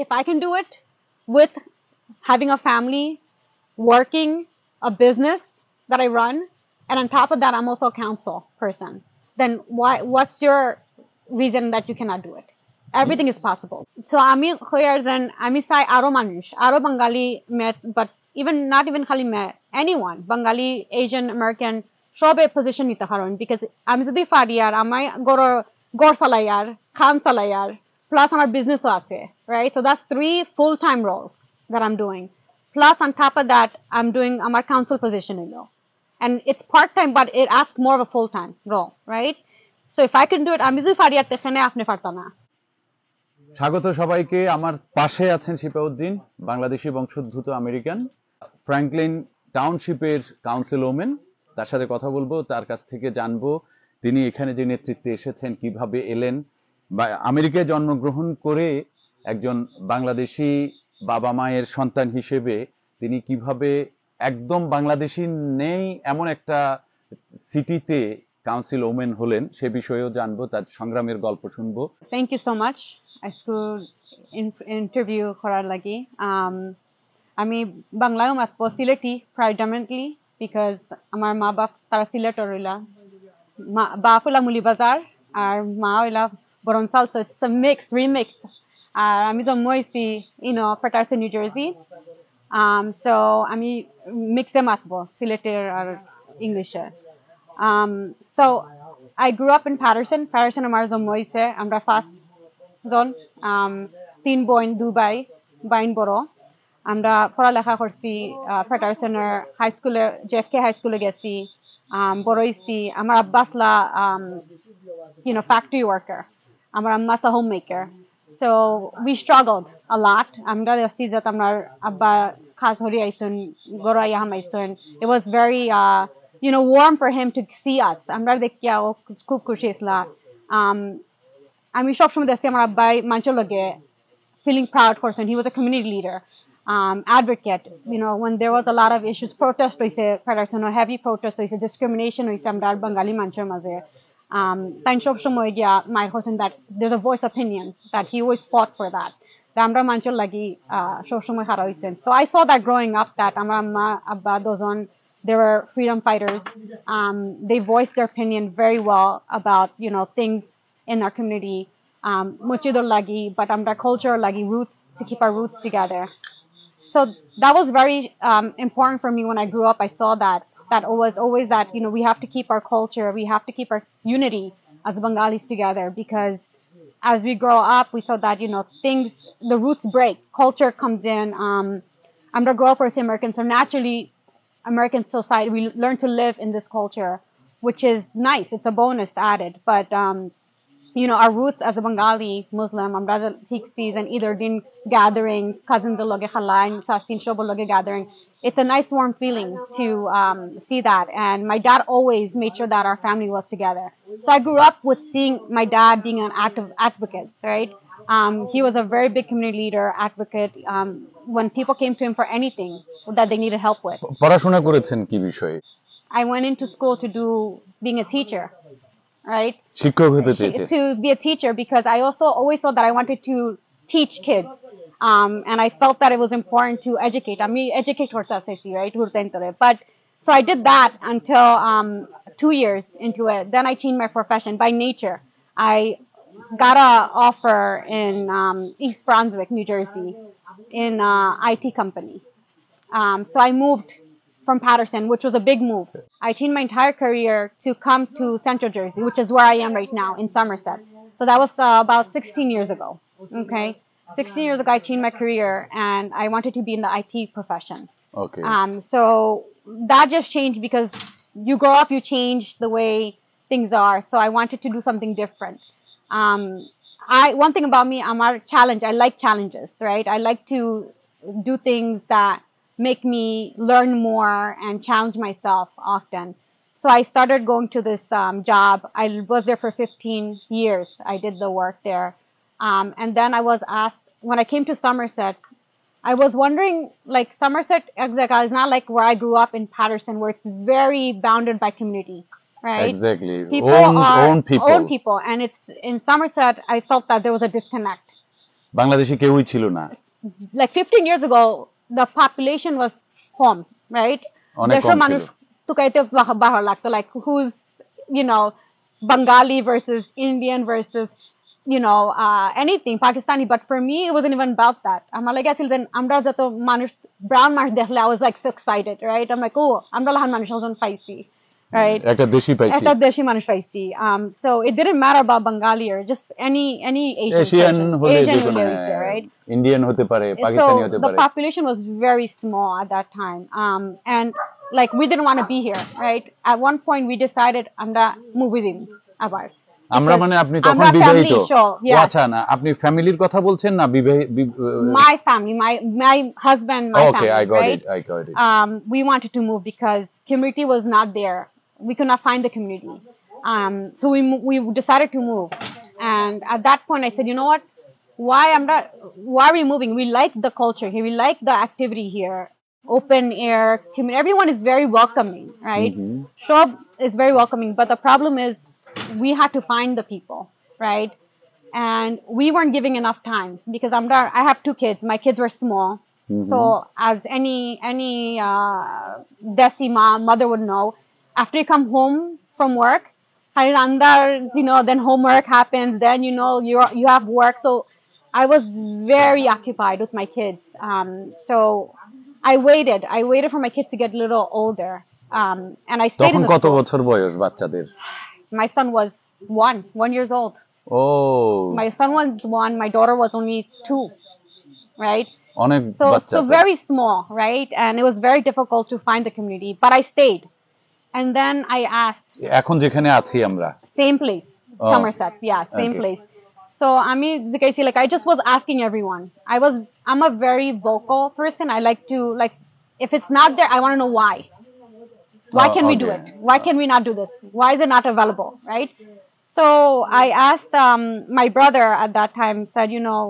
if I can do it with having a family, working, a business that I run, and on top of that, I'm also a counsel person, then what's your reason that you cannot do it? Everything is possible. So আমি হইয়ারজন আমি চাই আরো মানুষ আরো বাঙালি met but even not even খালি met anyone Bengali Asian American সবে position নিতে পারেন because আমি যদি পারি আর আমি গড় চালাই আর খান চালাই আর plus আমার বিজনেসও আছে right so that's 3 full-time roles that I'm doing plus on top of that I'm doing আমার counsel position and it's part-time but it adds more of a full-time role right so if I can do it আমি যদি পারি আর তেখানে আপনি পারতা না স্বাগত সবাইকে আমার পাশে আছেন শিপাউদ্দিন বাংলাদেশি বংশোদ্ভূত আমেরিকান ফ্র্যাঙ্কলিন টাউনশিপের কাউন্সিল ওমেন তার সাথে কথা বলবো তার কাছ থেকে জানবো তিনি এখানে যে নেতৃত্বে এসেছেন কিভাবে এলেন বা আমেরিকায় জন্মগ্রহণ করে একজন বাংলাদেশি বাবা মায়ের সন্তান হিসেবে তিনি কিভাবে একদম বাংলাদেশি নেই এমন একটা সিটিতে কাউন্সিল ওমেন হলেন সে বিষয়েও জানবো তার সংগ্রামের গল্প শুনবো thank you so much school interview করার লাগি আমি বাংলায়ও মাতব সিলেটি প্রাইডমিনেন্টলি বিকজ আমার মা বাপ তারা সিলেটর হইলা বাপ হইলা মুলিবাজার আর মা হইলা বরনসাল so it's a mix remix আর আমি জন্ম হয়েছি পেটারসন নিউ জার্সি সো আমি মিক্সে মাতব সিলেটের আর ইংলিশে so I grew up in Patterson আমার জন্ম হয়েছে আমরা ফার্স্ট জন 3 বোন দুবাই বাইন বড় আমরা পড়ালেখা করছি প্যাটারসনের হাই স্কুলে জেএফকে হাই স্কুলে গেছি বড় হইছি আমার আব্বা আসলা factory worker আমার আম্মা আসলা homemaker so we struggled a lot আমরা দেখছি যে আমার আব্বা খাস হরি আইসন গড় আইয়া হামাইসন it was very warm for him to see us আমরা দেখিয়া ও খুব খুশি আসলা আমি সবসময় দেখছি আমার আব্বাই মানুষের লগে feeling proud person he was a community leader advocate when there was a lot of issues protest হইছে Patterson heavy protest হইছে discrimination হইছে আমরা বাঙালি মানুষের মাঝে তাই সবসময় গিয়া my husband that there's a voice opinion that he always fought for that আমরা মানুষের লাগি সবসময় খাড়া হইছেন so I saw that growing up that আমার আম্মা আব্বা দুজন they were freedom fighters they voiced their opinion very well about things in our community muchidor lagi but amra culture lagi roots to keep our roots together so that was very important for me when I grew up I saw that was always that we have to keep our culture we have to keep our unity as Bengalis together because as we grow up we saw that things the roots break culture comes in amra grow up as Americans so naturally American society we learn to live in this culture which is nice it's a bonus added but our roots as a Bengali Muslim amra ঠিক season either din gathering cousins loge khalai sasin shob loge gathering it's a nice warm feeling to see that and my dad always made sure that our family was together so I grew up with seeing my dad being an active advocate right he was a very big community leader advocate when people came to him for anything that they needed help with পড়াশোনা করেছেন কি বিষয়ে I went into school to do being a teacher right শিক্ষক হতে চেয়েছেন to be a teacher because I also always thought that I wanted to teach kids and I felt that it was important to educate আমি educate করতে চাইছি right but so I did that until 2 years into it then I changed my profession by nature I got a offer in East Brunswick New Jersey in IT company so I moved from Patterson, which was a big move. I changed my entire career to come to Central Jersey, which is where I am right now in Somerset. So that was about 16 years ago. Okay. 16 years ago, I changed my career and I wanted to be in the IT profession. Okay. So that just changed because you grow up, you change the way things are. So I wanted to do something different. One thing about me, I'm a challenge. I like challenges, right? I like to do things that make me learn more and challenge myself often. So I started going to this job. I was there for 15 years. I did the work there. And then I was asked, when I came to Somerset, I was wondering, like Somerset is not like where I grew up in Patterson, where it's very bounded by community, right? Exactly. People Own people. Own people. And it's in Somerset, I felt that there was a disconnect. বাংলাদেশে কেউই ছিল না, like 15 years ago the population was com, right? অনেক দেশের কম ছিল। মানুষ টুকাইতে বাহার লাগতো, like who's, you know, Bengali versus Indian versus, you know, anything Pakistani. But for me it wasn't even about that. আমার লাগে আছিল যে আমরা যত মানুষ brown মানুষ দেখলে I was like so excited, right? I'm like, oh, আমরা লাহান মানুষ একজন পাইছি, right? একটা দেশি পাইছি, একটা দেশি মানুষ পাইছি. So it didn't matter about Bengali or just any Asian Asian person. হলে Asian যে কোনো, হলে হইছে, right? ইন্ডিয়ান হতে পারে, পাকিস্তানি So হতে the পারে। population was very small at that time, and like we didn't want to be here, right? At one point we decided আমরা মুভি দিন আবার, আমরা because মানে আপনি তখন আমরা বিবাহিত? family show, ও yeah. আচ্ছা, না আপনি ফ্যামিলির কথা বলছেন না My family, my husband, my okay, family, I got right? It, I got it. We wanted to move because community was not there. We could not find the community. So we decided to move. And at that point I said, you know what? Why are we moving? We like the culture here. We like the activity here. Open air, everyone is very welcoming, right? Shob is very welcoming, but the problem is we had to find the people, right? And we weren't giving enough time because I have 2 kids. My kids were small. So as any Desi mother would know, after you come home from work, you know, then homework happens, then you know you have work. So I was very occupied with my kids. So I waited for my kids to get a little older. And I stayed in তখন the কত school. বছর বয়স বাচ্চাদের? My son was 1 years old. O, My son was 1, my daughter was only 2, right? অনেক বাচ্চা So তো। very small, right? And it was very difficult to find the community, but I stayed. And then I asked, এখন যেখানে আছি আমরা, same place, Oh. Somerset, yeah, same Okay. place. So I mean, like I just was asking everyone. I'm a very vocal person. I like to, like, if it's not there, I want to know why. Why Oh, can we do okay. it? Why can we not do this? Why is it not available, right? So I asked my brother at that time, said, you know,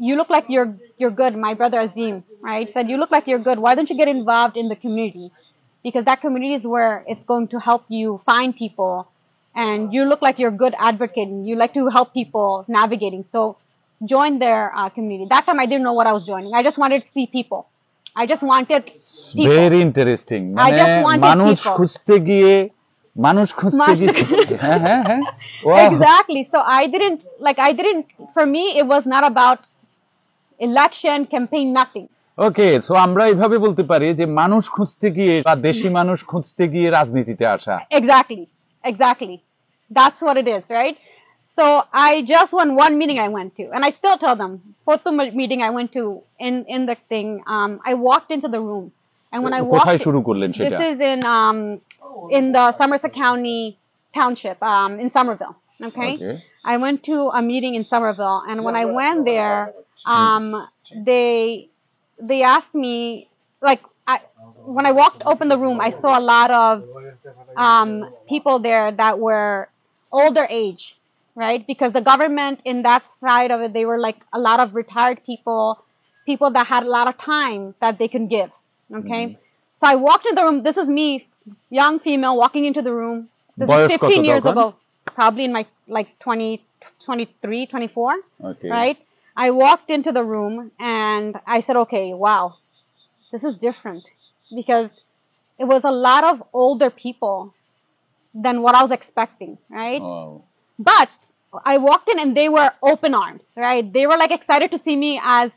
you look like you're good. My brother Azim, right, said, you look like you're good. Why don't you get involved in the community? Because that community is where it's going to help you find people, and you look like you're a good advocate and you like to help people navigating. So join their community. That time I didn't know what I was joining. I just wanted to see people. I just wanted people. Very interesting. I just মানে wanted মানুষ people. খুঁজতে গিয়ে হ্যাঁ হ্যাঁ হ্যাঁ, Wow. Exactly. So I didn't, for me it was not about election campaign, nothing. Okay, so আমরা এইভাবে বলতে পারি যে মানুষ খুঁজতে গিয়ে বা দেশি মানুষ খুঁজতে গিয়ে রাজনীতিতে আসা। Exactly, that's what it is, right? So I just won one meeting I went to, and I still tell them, post the meeting I went to in the thing, I walked into the room, and when I কোথায় walked, শুরু করলেন this সেটা? is in the Somerset County Township, in Somerville. Okay? I went to a meeting in Somerville, and when I went there, they asked me, like, when I opened the room, I saw a lot of people there that were older age, right? Because the government in that side of it, they were like a lot of retired people that had a lot of time that they can give. Okay? So I walked in the room. This is me, young female, walking into the room. This is 15 years ago, probably in my like 23, 24, Okay. right? I walked into the room and I said, okay, wow, this is different, because it was a lot of older people than what I was expecting, right? Wow. But I walked in and they were open arms, right? They were like excited to see me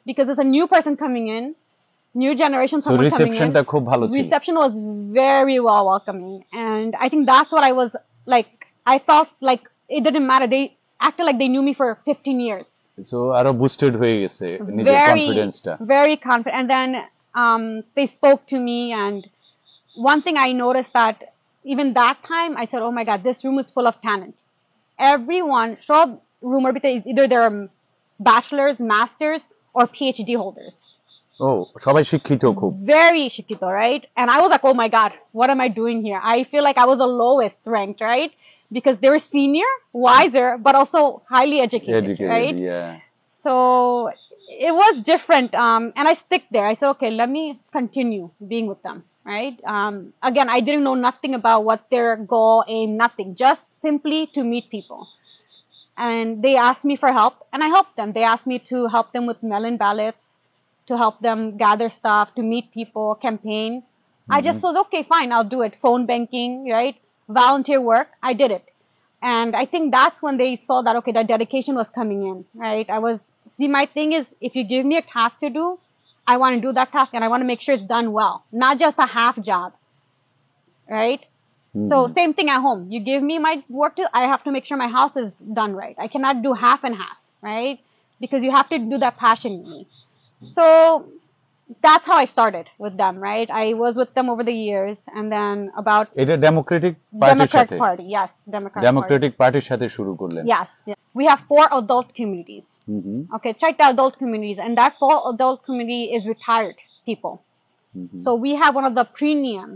because there's a new person coming in, new generation So someone coming in. receptionটা খুব ভালো ছিল। Reception was very well welcoming, and I think that's what I was like. I felt like it didn't matter. They acted like they knew me for 15 years. So আরো boosted হয়ে গেছে নিজের কনফিডেন্সটা। Very confident. And then they spoke to me, and one thing I noticed that even that time I said, oh my God, this room is full of talent. Everyone, সব রুমের ভিতরে either they're bachelors, masters, or PhD holders. ও, সবাই শিক্ষিত খুব। Very শিক্ষিত, right? And I was like, oh my God, what am I doing here? I feel like I was the lowest ranked, right? Because they were senior, wiser, but also highly educated, right? Yeah. So it was different. And I stick there. I said, okay, let me continue being with them, right? Again, I didn't know nothing about what their goal, aim, nothing. Just simply to meet people. and they asked me for help, and I helped them. They asked me to help them with mail-in ballots, to help them gather stuff, to meet people, campaign. I just was okay, fine, I'll do it. Phone banking, right? Volunteer work, I did it. And I think that's when they saw that, okay, that dedication was coming in, right? My thing is, if you give me a task to do, I want to do that task and I want to make sure it's done well, not just a half job, right? So same thing at home. You give me my work I have to make sure my house is done right. I cannot do half and half, right? Because you have to do that passionately. So that's how I started with them, right? I was with them over the years, and then about এটা Democratic পার্টির Democrat সাথে Party, yes, Democrat Party. Democratic পার্টির সাথে শুরু করলেন Yes, yes. We have 4 adult communities. Okay, check the adult communities, and that 4 adult community is retired people. So we have one of the premium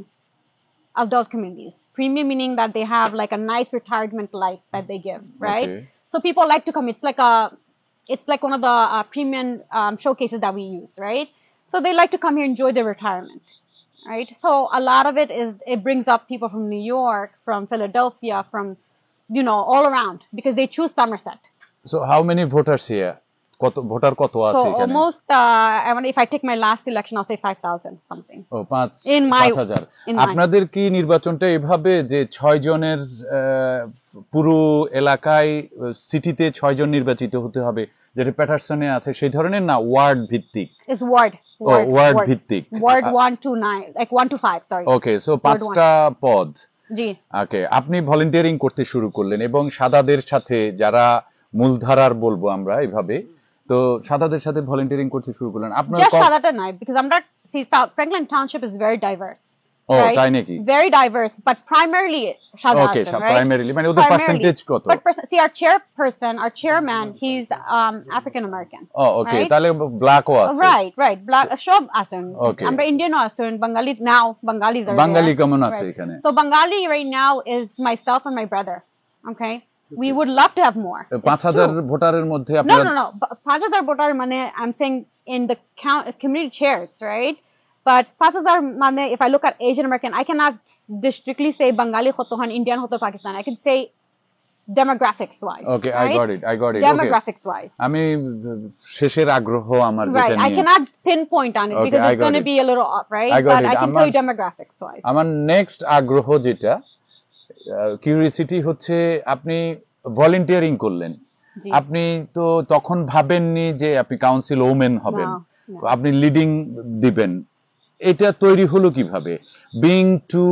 adult communities. Premium meaning that they have like a nice retirement life that they give, right? Okay. So people like to come. It's like one of the premium showcases that we use, right? So they like to come here and enjoy their retirement, right? So a lot of it brings up people from New York, from Philadelphia, from all around, because they choose Somerset. So how many voters here? কত voter কত আছে So এখানে? almost, if I take my last election, I'll say 5,000 something. O In my- 5,000 in my- আপনাদের কি নির্বাচনটা এভাবে যে 6 জনের পুরো এলাকায় সিটিতে 6 জন নির্বাচিত হতে হবে, যেটা প্যাটারসনে আছে সেই ধরনের না, ওয়ার্ড ভিত্তিক? It's ward. ওয়ার্ড ভিত্তিক। Ward 1 to 9, like 1 to 5, sorry. Okay, so Ward 5টা পদ। জি। ওকে, আপনি ভলান্টিয়ারিং করতে শুরু করলেন এবং সাদাদের সাথে, যারা মূলধারার বলবো আমরা এভাবে, তো সাদাদের সাথে ভলান্টিয়ারিং করতে শুরু করলেন। আপনার Just সাদাটা নয়, because Franklin Township is very diverse. O right? তাই নাকি? Very diverse, but primarily সাদা ওকে, আছেন, right? প্রাইমারিলি মানে ওদের পার্সেন্টেজ কত? But our chairman, he's African American. O okay, right? তাহলে ব্ল্যাকও আছে। Right. Black সব আছেন। Okay. আমরা Indian আছেন, Bengali now, Bengalis are Bangali there. কেমন আছে Right. এখানে? So Bengali right now is myself and my brother. Okay? We would love to have more. 5,000 ভোটারের মধ্যে No. আপনারা 5,000 voter মানে I'm saying in the community chairs, right? But 5,000 মানে, if I look at Asian American, I cannot strictly say Bengali hoto han, Indian hoto Pakistan. I can say demographics wise. Okay, right? I got it. Demographics wise. আমি শেষের আগ্রহ আমার Right. যেটা I নিয়ে, cannot pinpoint on it Okay, because I it's got going to it. be a little off, right? I got But it. I can tell you demographics wise. আমার next আগ্রহ যেটা, curiosity হচ্ছে, আপনি volunteering করলেন, জি। আপনি তো তখন ভাবেননি যে আপনি কাউন্সিল ওমেন হবেন, No. আপনি লিডিং দিবেন। এটা তৈরি হলো কিভাবে? বিং টু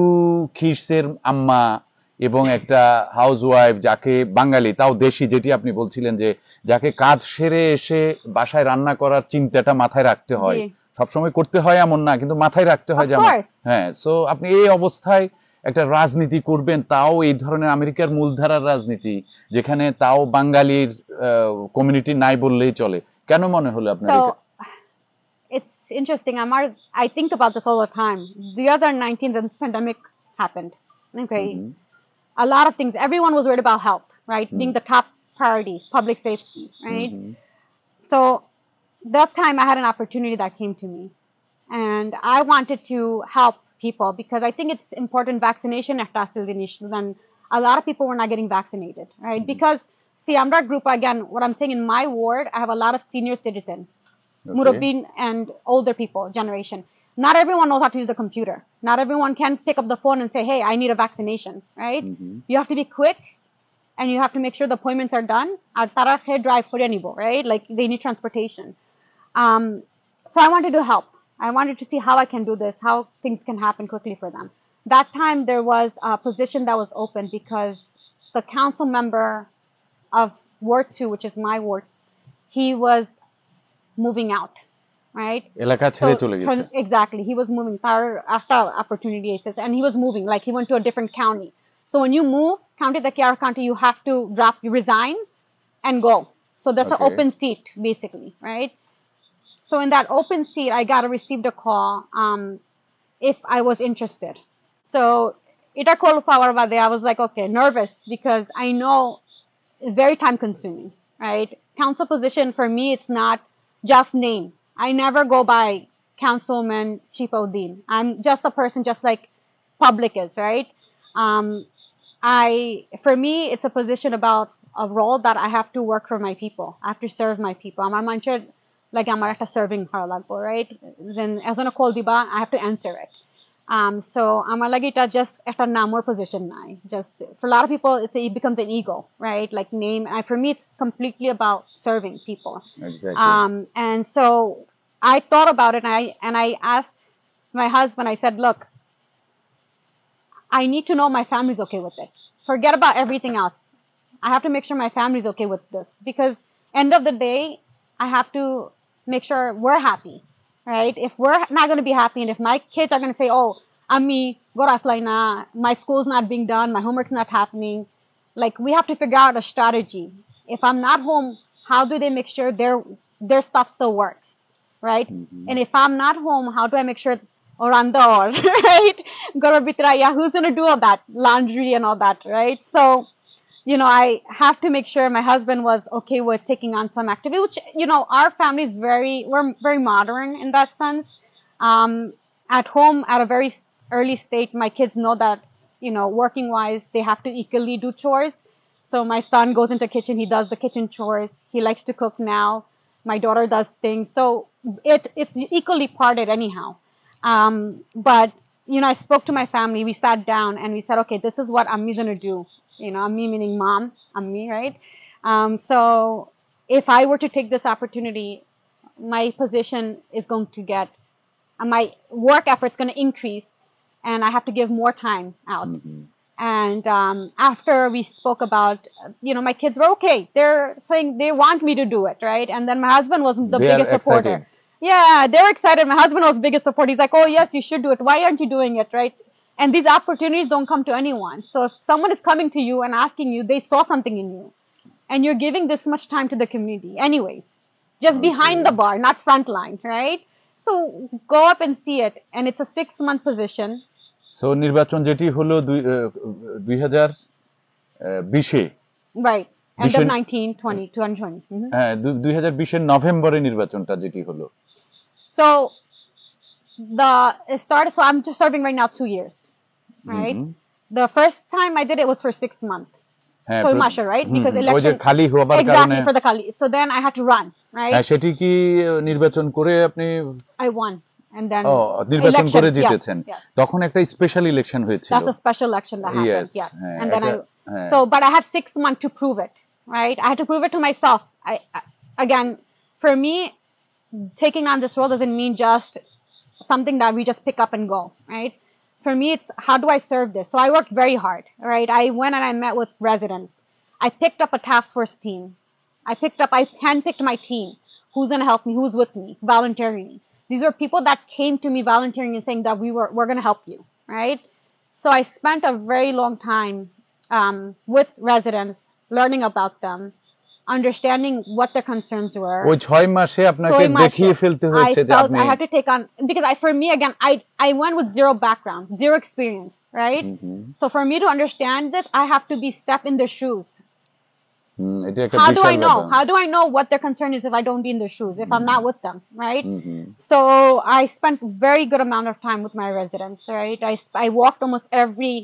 খিরসের আম্মা এবং একটা হাউসওয়াইফ, যাকে বাঙালি, তাও দেশি, যেটি আপনি বলছিলেন যে যাকে কাজ সেরে এসে বাসায় রান্না করার চিন্তাটা মাথায় রাখতে হয়, জি। সবসময় করতে হয় এমন না, কিন্তু মাথায় রাখতে হয় Of যেমন। course. হ্যাঁ, সো আপনি এই অবস্থায় একটা রাজনীতি করবেন, তাও এই ধরনের আমেরিকার মূলধারার রাজনীতি, যেখানে তাও বাঙালির কমিউনিটি নাই বললেই চলে, কেন মনে হলো আপনার এটা? So it's interesting. I think about this all the time. 2019, when the pandemic happened. Okay. A lot of things. Everyone was worried about health, right? Being the top priority, public safety, right? So that time I had an opportunity that came to me, and I wanted to help people because I think it's important. Vaccination after then a lot of people were not getting vaccinated, right? Because see, I'm that group again. What I'm saying, in my ward, I have a lot of senior citizens, Murabin, and older people generation. Not everyone knows how to use the computer. Not everyone can pick up the phone and say, "Hey, I need a vaccination," right? You have to be quick, and you have to make sure the appointments are done. Drive for anybody, right? Like they need transportation. So I wanted to help. I wanted to see how I can do this, how things can happen quickly for them. That time there was a position that was open because the council member of Ward 2, which is my ward, he was moving out, right? এলাকা ছেড়ে চলে গেছে। Exactly. He was moving after opportunity access, and he was moving, like he went to a different county. So when you move county, the KR county, you have to you resign and go. So that's an open seat, basically, right? So in that open seat, I received a call if I was interested. So ita call power about there. I was like, okay, nervous because I know it's very time consuming, right? Council position for me, it's not just name. I never go by Councilman Chipoudin. I'm just a person, just like public is, right? For me, it's a position about a role that I have to work for my people. I have to serve my people. আমার মানুষের like আমার একটা serving করা লাগবে, right? Then এজন্য call দিবা, I have to answer it. So আমার লাগে এটা just একটা নামর position নাই. Just for a lot of people, it becomes an ego, right? Like name. And for me, it's completely about serving people. Exactly. And so I thought about it, and I asked my husband. I said, "Look, I need to know my family's okay with it. Forget about everything else. I have to make sure my family's okay with this because end of the day, I have to make sure we're happy, right? If we're not going to be happy, and if my kids are going to say, "Oh, Ami, my school's not being done, my homework's not happening," like we have to figure out a strategy. If I'm not home, how do they make sure their stuff still works, right? And if I'm not home, how do I make sure Orandor, right? Yeah, who's going to do all that laundry and all that, right? So, I have to make sure my husband was okay with taking on some activity, which, our family is we're very modern in that sense. At home, at a very early stage, my kids know that, working wise, they have to equally do chores. So my son goes into the kitchen, he does the kitchen chores. He likes to cook now. My daughter does things. So it's equally parted anyhow. But, I spoke to my family, we sat down and we said, okay, this is what Ammi's going to do. Ammi meaning mom, Ammi, right? So if I were to take this opportunity, my position is going to get, my work effort's going to increase and I have to give more time out. And after we spoke about, my kids were okay. They're saying they want me to do it, right? And then my husband was the biggest supporter. Yeah, they're excited. My husband was the biggest supporter. He's like, oh, yes, you should do it. Why aren't you doing it, right? And these opportunities don't come to anyone. So if someone is coming to you and asking you, they saw something in you. And you're giving this much time to the community anyways. Just behind the bar, not front line, right? So go up and see it. And it's a 6-month position. So নির্বাচন যেটি হলো 2020 Right. End of 2020. হ্যাঁ 2020 এর নভেম্বরে নির্বাচনটা যেটি হলো So it started, so I'm just serving right now 2 years, right? The first time I did it was for 6 months. So Masha, right? Because election খালি হওয়ার কারণে exactly for the Kali. So then I had to run, right? সেটি কি নির্বাচন করে আপনি I won. And then নির্বাচন করে জিতেছেন তখন একটা স্পেশাল ইলেকশন হয়েছিল That's a special election that happened. Yes. And then but I had 6 months to prove it, right? I had to prove it to myself. Again, for me, taking on this role doesn't mean just something that we just pick up and go, right? For me, it's how do I serve this? So I worked very hard, right? I went and I met with residents. I picked up a task force team. I handpicked my team. Who's going to help me? Who's with me? Volunteering. These were people that came to me volunteering and saying that we're going to help you, right? So I spent a very long time with residents, learning about them, understanding what their concerns were. ওই 6 মাসে আপনাকে দেখিয়ে ফেলতে হয়েছে যে আপনি I had to take on, because for me again, I went with zero background, zero experience, right? So for me to understand this, I have to step in their shoes. How do I know what their concern is if I don't be in their shoes, if I'm not with them, right? So I spent very good amount of time with my residents, right? I walked almost every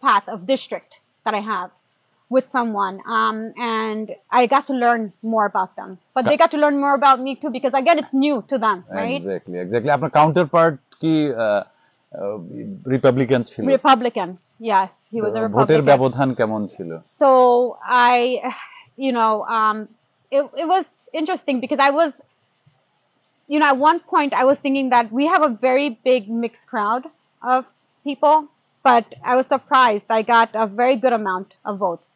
path of district that I have with someone, and I got to learn more about them, but they got to learn more about me too, because again, it's new to them, right? Exactly. আপনার counterpart কি Republican ছিল? Republican, yes, he was a Republican. ভোটের ব্যবধান কেমন ছিল? So it was interesting because I was, at one point I was thinking that we have a very big mixed crowd of people, but I was surprised. I got a very good amount of votes.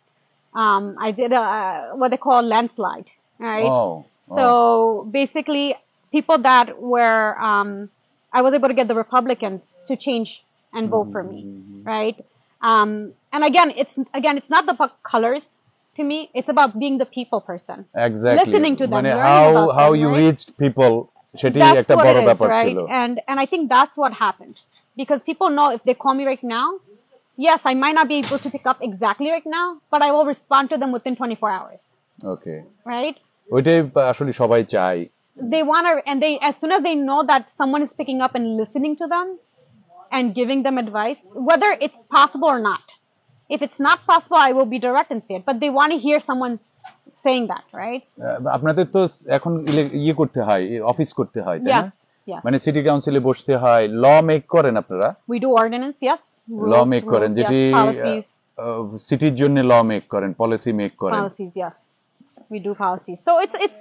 I did what they call a landslide, right? So basically, people that were, I was able to get the Republicans to change and vote for me, right? And again, it's not about colors to me. It's about being the people person. Exactly. Listening to them. How you reached people. সেটি একটা বড় ব্যাপার ছিল. And I think that's what happened, because people know if they call me right now, yes, I might not be able to pick up exactly right now, but I will respond to them within 24 hours. Okay. Right? ওইটাই আসলে সবাই চায়. They want to, and as soon as they know that someone is picking up and listening to them and giving them advice, whether it's possible or not, If it's not possible, I will be direct and say it. But they want to hear someone saying that, right? আপনাদের তো এখন ইয়ে করতে হয়, office করতে হয়, তাই না? Yes, yes. মানে সিটি কাউন্সিলে বসতে হয়, ল মেক করেন আপনারা? We do ordinance, yes. Law make করেন, যেটি policies. সিটির জন্য ল মেক করেন, পলিসি মেক করেন। Policies, yes. We do policies. So it's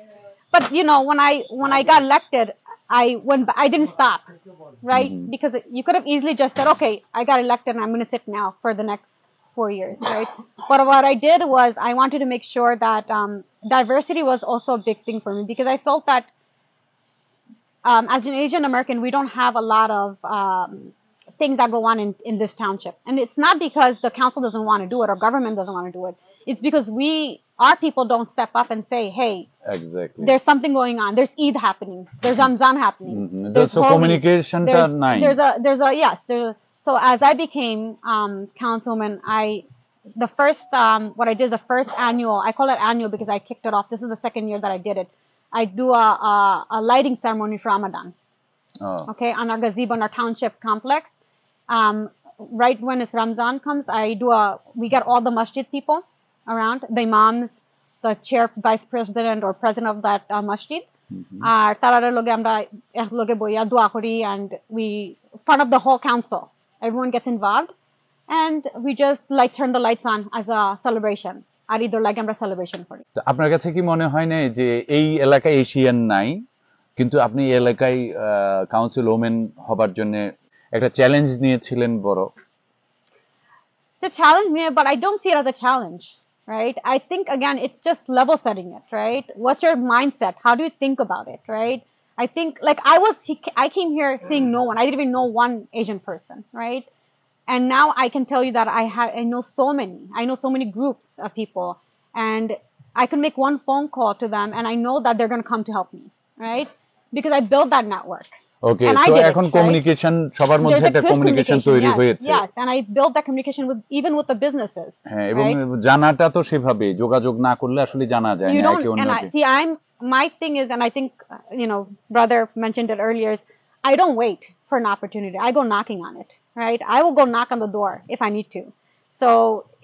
but you know, when I got elected, I didn't stop, right? Because you could have easily just said, okay, I got elected and I'm going to sit now for the next 4 years, right? But what I did was I wanted to make sure that diversity was also a big thing for me, because I felt that as an Asian American, we don't have a lot of things that go on in this township. And it's not because the council doesn't want to do it or government doesn't want to do it. It's because our people don't step up and say, hey, exactly, there's something going on. There's Eid happening. There's Ramzan happening. There's so communication. So as I became councilman, the first what I did is the first annual. I call it annual because I kicked it off. This is the second year that I did it. I do a lighting ceremony for Ramadan. Oh. Okay, on our gazebo in our township complex. Right when it's Ramzan comes, we get all the masjid people around, the imams, the chair, vice president or president of that masjid. Tarara loge amra ek loge boya dua kori, and we front of the whole council. Everyone gets involved, and we just like turn the lights on as a celebration. আর ঈদের লাগে আমরা celebration করি। আপনার কাছে কি মনে হয় না যে এই এলাকায় এশিয়ান নাই, কিন্তু আপনি এই এলাকায় কাউন্সিল ওমেন হবার জন্য একটা চ্যালেঞ্জ নিয়েছিলেন বড়? To challenge me, but I don't see it as a challenge, right? I think again, it's just level setting it, right? What's your mindset? How do you think about it, right? I think like I came here seeing no one. I didn't even know one Asian person, right? And now I can tell you that I know so many. I know so many groups of people, and I can make one phone call to them, and I know that they're going to come to help me, right? Because I built that network. Okay, so এখন communication সবার মধ্যে একটা communication তৈরি হয়েছে। Yes, and I built that communication even with the businesses. হ্যাঁ, এবং জানাটা তো সেভাবে যোগাযোগ না করলে আসলে জানা যায় না একে অন্যকে। See, my thing is, and I think brother mentioned it earlier, is I don't wait for an opportunity. I go knocking on it, right? I will go knock on the door if I need to. So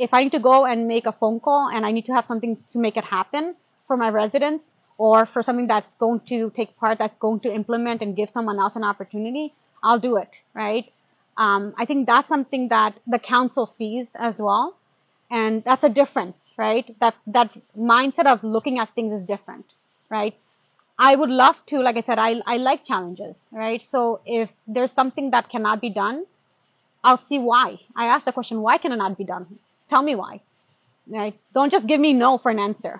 if I need to go and make a phone call and I need to have something to make it happen for my residents, or for something that's going to take part, that's going to implement and give someone else an opportunity, I'll do it, right? I think that's something that the council sees as well. And that's a difference, right? That mindset of looking at things is different, right? I would love to, like I said, I like challenges, right? So if there's something that cannot be done, I'll see why. I ask the question, why can it not be done? Tell me why, right? Don't just give me no for an answer.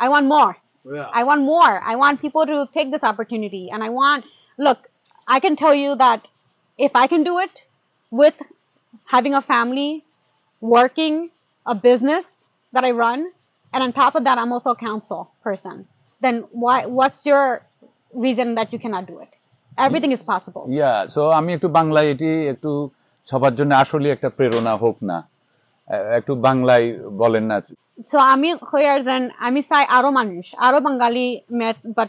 I want more. Yeah. I want more. I want people to take this opportunity. And look, I can tell you that if I can do it with having a family, working, a business that I run, and on top of that, I'm also a council person, then what's your reason that you cannot do it? Everything is possible. Yeah, so আমি একটু বাংলায় এটি একটু সবার জন্য আসলে একটা প্রেরণা হোক না, একটু বাংলায় বলেন না। So আমি চাই আরো মানুষ, আরো বাঙালি but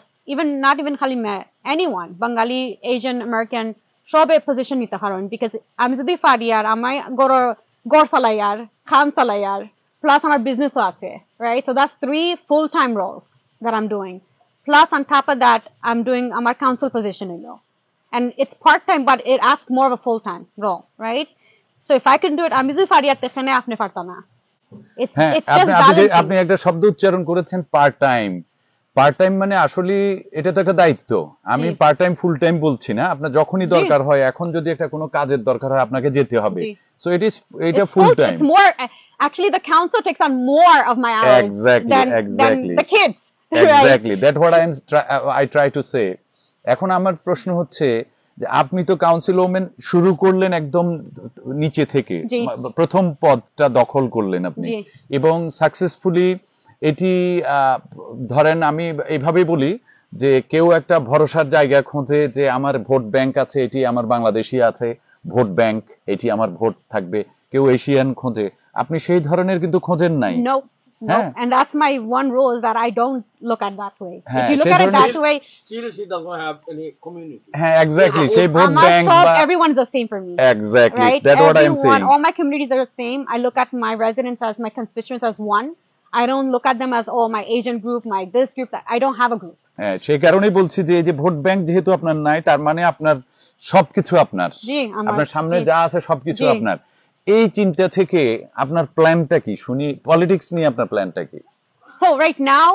not even খালি anyone, Bengali, Asian American, সবে পজিশন নিতে পারেন, because আমি যদি পারি আর আমার গড় চালাইয়ার, খান চালাইয়ার, plus আমার বিজনেসও আছে, right? So that's 3 full-time roles that I'm doing. Plus on top of that, I'm doing আমার council position, and it's part-time, but it adds more of a full-time role, right? So if I can do it, আমি যদি পারি আর এখানে আপনি পারতো না। আপনি একটা শব্দ উচ্চারণ করেছেন পার্ট টাইম মানে আসলে এটা তো একটা দায়িত্ব। আমি পার্ট টাইম ফুল টাইম বলছি না, আপনার যখনই দরকার হয়, এখন যদি একটা কোনো কাজের দরকার হয় আপনাকে যেতে হবে, সো এটা full time. It's more actually the council takes on more of my hours than the kids. Exactly, that's what I try to say. এখন আমার প্রশ্ন হচ্ছে যে আপনি তো কাউন্সিল ওমেন শুরু করলেন একদম নিচে থেকে, প্রথম পদটা দখল করলেন আপনি, এবং সাকসেসফুলি এটি ধরেন আমি এইভাবেই বলি যে কেউ একটা ভরসার জায়গা খোঁজে যে আমার ভোট ব্যাংক আছে, এটি আমার বাংলাদেশি আছে ভোট ব্যাংক, এটি আমার ভোট থাকবে, কেউ এশিয়ান খোঁজে, আপনি সেই ধরনের কিন্তু খোঁজেন নাই। No, and that's my one rule is that I don't look at that way. If you look at it that way, still she doesn't have any community. হ্যাঁ এক্স্যাক্টলি সেই vote I'm not bank sure বা everyone's the same for me. Exactly Right? That's what I am saying All my communities are the same. I look at my residents as my constituents as one. I don't look at them as my Asian group, my this group. I don't have a group. হ্যাঁ সেই কারণেই বলছি যে এই যে vote bank যেহেতু আপনার নাই তার মানে আপনার সবকিছু আপনার আপনার সামনে যা আছে সবকিছু আপনার এই চিন্তা থেকে আপনার প্ল্যানটা কি শুনি পলিটিক্স নিয়ে আপনার প্ল্যানটা কি So right now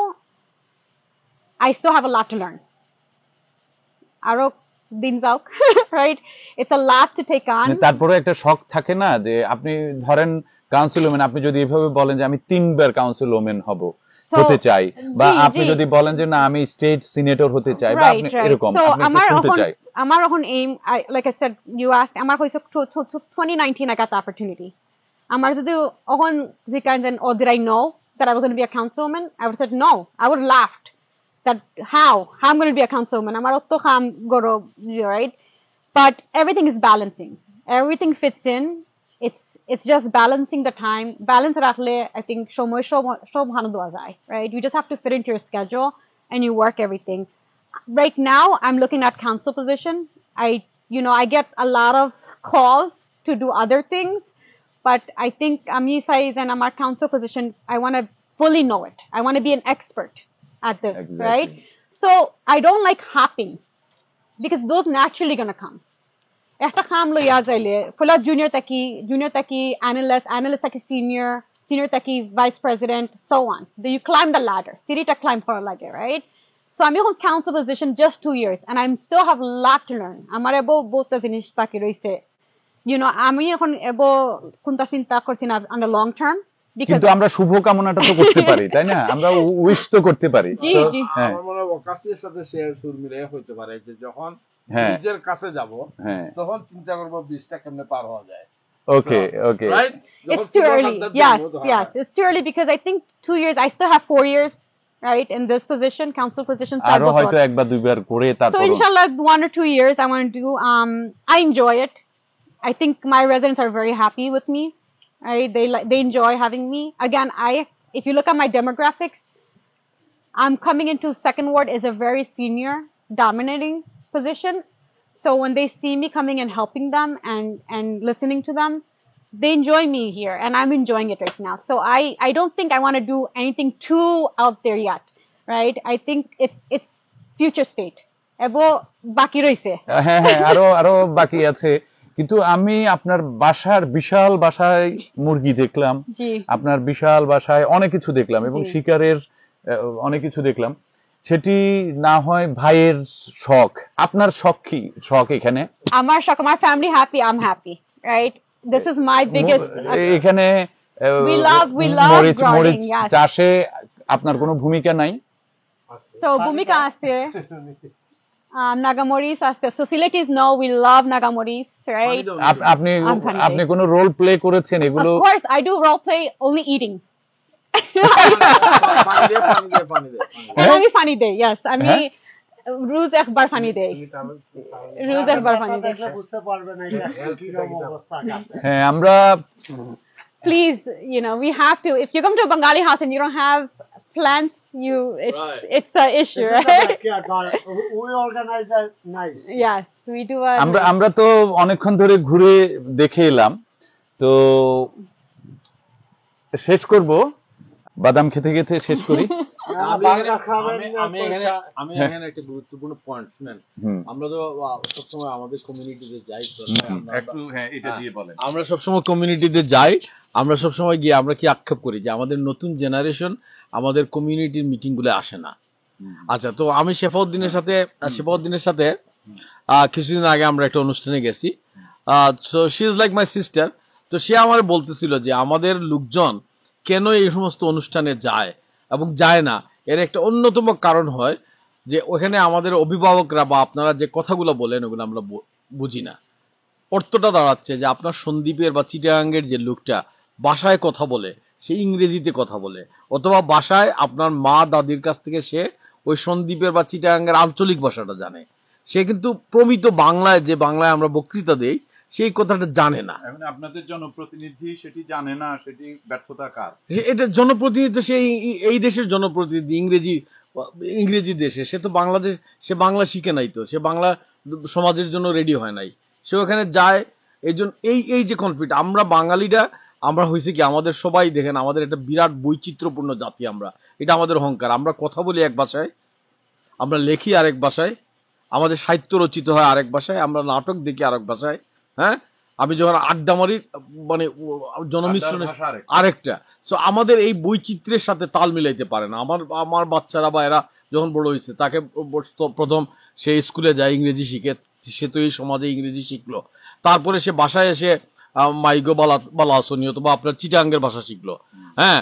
I still have a lot to learn. Aro din jauk, right? It's a lot to take on. তারপরে একটা শখ থাকে না যে আপনি ধরেন কাউন্সিল ওমেন আপনি যদি এভাবে বলেন যে আমি 3 বার কাউন্সিল ওমেন হব হতে চাই বা আপনি যদি বলেন যে না আমি স্টেট সিনেটর হতে চাই বা আপনি এরকম আপনি শুনতে চাই আমার এখন aim like I said you asked আমার হইছে 2019 I got the opportunity আমার যদি এখন জিকান দেন or did I know that I was going to be a councilwoman I would have said no I would have laughed that how I'm going to be a councilwoman আমার তো কাম গরো right but everything is balancing everything fits in it's just balancing the time balance রাখলে I think সব ভালো দেওয়া যায় right you just have to fit into your schedule and you work everything right now I'm looking at council position I get a lot of calls to do other things but I think Ami size and our council position I want to fully know it I want to be an expert at this right so I don't like hopping because those naturally going to come একটা কাম লইয়া যাইলে ফুলা junior তাকি analyst তাকি senior তাকি vice president so on you climb the ladder cityটা climb করা লাগে right so আমি এখন council position just 2 years and I still have a lot to learn আমার বহুত জিনিস বাকি রইছে আমি এখন কোনটা চিন্তা করছি না on the long term কিন্তু আমরা শুভ কামনাটা তো করতে পারি তাই না আমরা উইশ তো করতে পারি আমার মনে হয় ওকাসির সাথে শেয়ার সুর মিলে হতে পারে যে যখন নিজের কাছে যাব তখন চিন্তা করব 20টা কেমনে পার হওয়া যায় okay right it's too early yes it's too early because I think 2 years I still have 4 years right in this position council position so আরো হয়তো একবার দুইবার করে তারপর so inshallah 1 or 2 years I want to do I enjoy it I think my residents are very happy with me right they enjoy having me again if you look at my demographics I'm coming into second ward is a very senior dominating position so when they see me coming and helping them and listening to them they enjoy me here and I'm enjoying it right now so I don't think I want to do anything too out there yet right I think it's future state ebo baki roise হ্যাঁ আরো বাকি আছে কিন্তু আমি আপনার বাসার বিশাল বাসায় মুরগি দেখলাম আপনার বিশাল বাসায় অনেক কিছু দেখলাম এবং শিকারের অনেক কিছু দেখলাম সেটি না হয় ভাইয়ের শখ আপনার শখ কি শখ এখানে আমার শখ আমার family happy I am happy right this is my biggest এখানে মরিচ চাষে আপনার কোনো ভূমিকা নাই সো ভূমিকা আছে Nagamori's আছে so Siletis know we love Nagamori's right আপনি কোনো রোল প্লে করেছেন এগুলো of course I do role play only eating funny day yes আমি রোজ একবার funny day বুঝতে পারবে না কি রকম অবস্থা আছে হ্যাঁ আমরা please we have to if you come to a Bengali house and you don't have plants it's an issue right we organize a nice yes we do আমরা তো অনেকক্ষণ ধরে ঘুরে দেখে এলাম তো শেষ করব বাদাম খেতে খেতে শেষ করি আমি এখানে একটা গুরুত্বপূর্ণ পয়েন্ট শুনেন আমরা তো সবসময় আমাদের কমিউনিটিতে যাই এটা দিয়ে বলেন আমরা সবসময় কমিউনিটিতে যাই আমরা সবসময় গিয়ে আমরা কি আক্ষেপ করি যে আমাদের নতুন জেনারেশন আমাদের কমিউনিটির মিটিং গুলো আসে না আচ্ছা তো আমি শেফাউদ্দিনের সাথে কিছুদিন আগে আমরা একটা অনুষ্ঠানে গেছি so she is like my sister তো সে আমার বলতেছিল যে আমাদের লোকজন কেন এই সমস্ত অনুষ্ঠানে যায় এবং যায় না এর একটা অন্যতম কারণ হয় যে ওখানে আমাদের অভিভাবকরা বা আপনারা যে কথাগুলো বলেন ওগুলো আমরা বুঝি না অর্থটা দাঁড়াচ্ছে যে আপনার সন্দ্বীপের বা চিটাগাঙ্গের যে লোকটা বাসায় কথা বলে সে ইংরেজিতে কথা বলে অথবা বাসায় আপনার মা দাদির কাছ থেকে সে ওই সন্দ্বীপের বা চিটাগাঙ্গের আঞ্চলিক ভাষাটা জানে সে কিন্তু প্রমিত বাংলায় যে বাংলায় আমরা বক্তৃতা দেই সেই কথাটা জানে না। এখন আপনাদের জনপ্রতিনিধি সেটি জানে না, সেটি ব্যর্থতা কার? এটা জনপ্রতিনিধি তো সেই এই দেশের জনপ্রতিনিধি, ইংরেজি দেশে, সে তো বাংলাদেশ, সে বাংলা শিখে নাই, তো সে বাংলা সমাজের জন্য রেডি হয় নাই, সে ওখানে যায়। এই জন্য এই যে কনফ্লিক্ট, আমরা বাঙালিরা আমরা হয়েছে কি, আমাদের সবাই দেখেন আমাদের একটা বিরাট বৈচিত্র্যপূর্ণ জাতি, আমরা এটা আমাদের অহংকার। আমরা কথা বলি এক ভাষায়, আমরা লেখি আরেক ভাষায়, আমাদের সাহিত্য রচিত হয় আরেক ভাষায়, আমরা নাটক দেখি আরেক ভাষায়। হ্যাঁ, আমি যখন আড্ডা মারি মানে জনমিশ্রণে আরেকটা। তো আমাদের এই বৈচিত্র্যের সাথে তাল মিলাইতে পারে না। আমার বাচ্চারা বা এরা যখন বড় হয়েছে, তাকে প্রথম সে স্কুলে যায়, ইংরেজি শিখে, সে তো এই সমাজে ইংরেজি শিখলো, তারপরে সে বাসায় এসে মাইগো বালা আসনি অথবা আপনার চিটাঙ্গের ভাষা শিখলো। হ্যাঁ,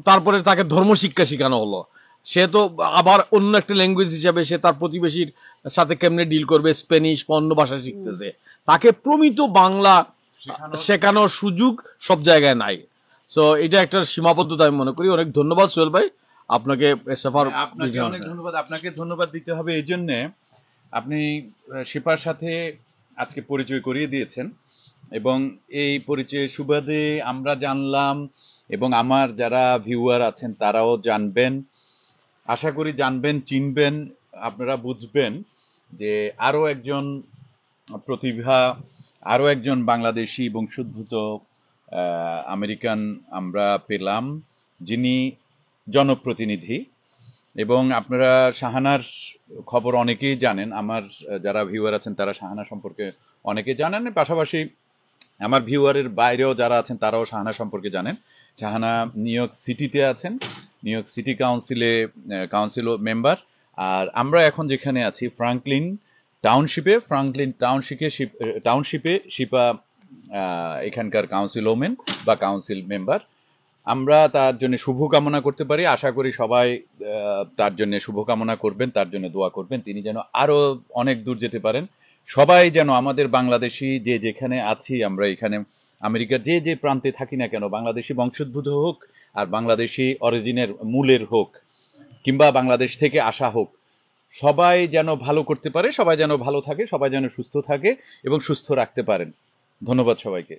তারপরে তাকে ধর্ম শিক্ষা শেখানো হলো, সে তো আবার অন্য একটা ল্যাঙ্গুয়েজ হিসাবে সে তার প্রতিবেশীর সাথে কেমনে ডিল করবে, স্প্যানিশ বা অন্য ভাষা শিখতেছে। তাকে প্রমিত বাংলা শেখানোর সুযোগ সব জায়গায় নাই। সো এটা একটা সীমাবদ্ধতা আমি মনে করি। অনেক ধন্যবাদ সোহেল ভাই আপনাকে। আপনাকে অনেক ধন্যবাদ। আপনাকে ধন্যবাদ দিতে হবে এই জন্যে, আপনি শিপার সাথে আজকে পরিচয় করিয়ে দিয়েছেন, এবং এই পরিচয়ের সুবাদে আমরা জানলাম, এবং আমার যারা ভিউয়ার আছেন তারাও জানবেন, আশা করি জানবেন, চিনবেন, আপনারা বুঝবেন যে আরো একজন প্রতিভা, আরো একজন বাংলাদেশি বংশোদ্ভূত আমেরিকান আমরা পেলাম, যিনি জনপ্রতিনিধি। এবং আপনারা শাহানার খবর অনেকেই জানেন, আমার যারা ভিউয়ার আছেন তারা শাহানা সম্পর্কে অনেকে জানেন, পাশাপাশি আমার ভিউয়ারের বাইরেও যারা আছেন তারাও শাহানা সম্পর্কে জানেন। শাহানা নিউ ইয়র্ক সিটিতে আছেন, New York City council member. আর আমরা এখন যেখানে আছি ফ্রাঙ্কলিন টাউনশিপে শিপা এখানকার কাউন্সিল ওমেন বা কাউন্সিল মেম্বার। আমরা তার জন্য শুভকামনা করতে পারি, আশা করি সবাই তার জন্য শুভকামনা করবেন, তার জন্য দোয়া করবেন, তিনি যেন আরো অনেক দূর যেতে পারেন। সবাই যেন আমাদের বাংলাদেশি যে যেখানে আছি, আমরা এখানে আমেরিকার যে যে প্রান্তে থাকি না কেন, বাংলাদেশি বংশোদ্ভূত হোক আর বাংলাদেশি অরিজিনের মূলের হোক, কিংবা বাংলাদেশ থেকে আসা হোক, সবাই যেন ভালো করতে পারে, সবাই যেন ভালো থাকে, সবাই যেন সুস্থ থাকে এবং সুস্থ রাখতে পারেন। ধন্যবাদ সবাইকে।